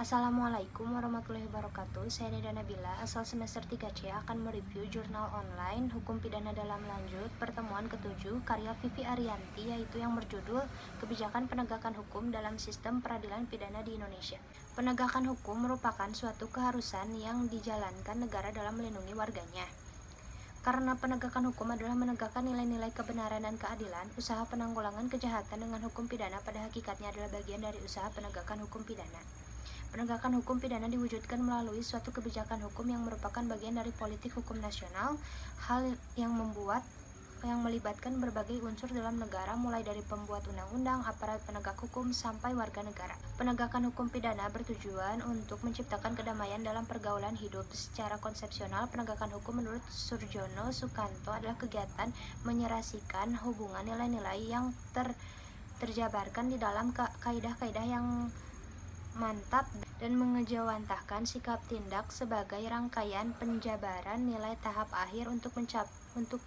Assalamualaikum warahmatullahi wabarakatuh. Saya Nida Nabila, asal semester 3C akan mereview jurnal online Hukum Pidana Dalam Lanjut pertemuan ke-7 karya Vivi Ariyanti, yaitu yang berjudul Kebijakan Penegakan Hukum dalam Sistem Peradilan Pidana di Indonesia. Penegakan hukum merupakan suatu keharusan yang dijalankan negara dalam melindungi warganya. Karena penegakan hukum adalah menegakkan nilai-nilai kebenaran dan keadilan, usaha penanggulangan kejahatan dengan hukum pidana pada hakikatnya adalah bagian dari usaha penegakan hukum pidana. Penegakan hukum pidana diwujudkan melalui suatu kebijakan hukum yang merupakan bagian dari politik hukum nasional, hal yang melibatkan berbagai unsur dalam negara, mulai dari pembuat undang-undang, aparat penegak hukum, sampai warga negara. Penegakan hukum pidana bertujuan untuk menciptakan kedamaian dalam pergaulan hidup. Secara konsepsional, penegakan hukum menurut Surjono Sukanto adalah kegiatan menyerasikan hubungan nilai-nilai yang terjabarkan di dalam kaidah-kaidah yang mantap dan mengejawantahkan sikap tindak sebagai rangkaian penjabaran nilai tahap akhir untuk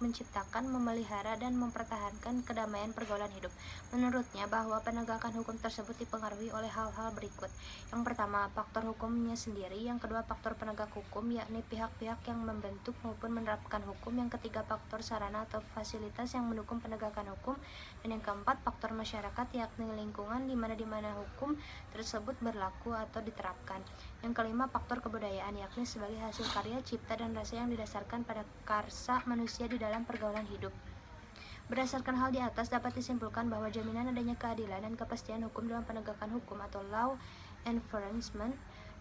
menciptakan, memelihara, dan mempertahankan kedamaian pergaulan hidup. Menurutnya, bahwa penegakan hukum tersebut dipengaruhi oleh hal-hal berikut. Yang pertama, faktor hukumnya sendiri. Yang kedua, faktor penegak hukum, yakni pihak-pihak yang membentuk maupun menerapkan hukum. Yang ketiga, faktor sarana atau fasilitas yang mendukung penegakan hukum. Dan yang keempat, faktor masyarakat, yakni lingkungan di mana hukum tersebut berlaku atau diterapkan. Yang kelima, faktor kebudayaan, yakni sebagai hasil karya, cipta, dan rasa yang didasarkan pada karsa manusia di dalam pergaulan hidup. Berdasarkan hal di atas, dapat disimpulkan bahwa jaminan adanya keadilan dan kepastian hukum dalam penegakan hukum atau law enforcement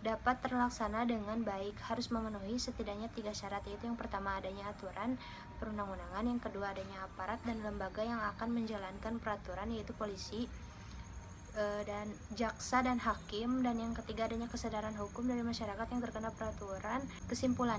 dapat terlaksana dengan baik harus memenuhi setidaknya 3 syarat, yaitu yang pertama, adanya aturan perundang-undangan, yang kedua, adanya aparat dan lembaga yang akan menjalankan peraturan, yaitu polisi dan jaksa dan hakim, dan yang ketiga, adanya kesadaran hukum dari masyarakat yang terkena peraturan. Kesimpulan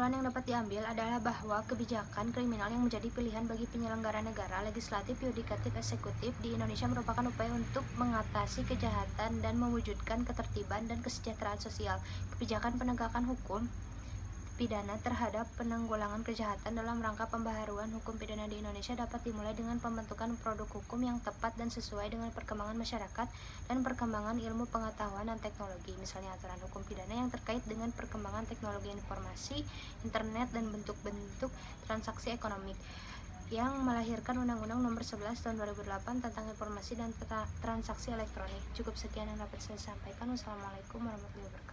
yang dapat diambil adalah bahwa kebijakan kriminal yang menjadi pilihan bagi penyelenggara negara, legislatif, yudikatif, eksekutif di Indonesia merupakan upaya untuk mengatasi kejahatan dan mewujudkan ketertiban dan kesejahteraan sosial. Kebijakan penegakan hukum pidana terhadap penanggulangan kejahatan dalam rangka pembaharuan hukum pidana di Indonesia dapat dimulai dengan pembentukan produk hukum yang tepat dan sesuai dengan perkembangan masyarakat dan perkembangan ilmu pengetahuan dan teknologi, misalnya aturan hukum pidana yang terkait dengan perkembangan teknologi informasi, internet, dan bentuk-bentuk transaksi ekonomi, yang melahirkan Undang-Undang Nomor 11 Tahun 2008 tentang informasi dan transaksi elektronik. Cukup sekian yang dapat saya sampaikan. Wassalamualaikum warahmatullahi wabarakatuh.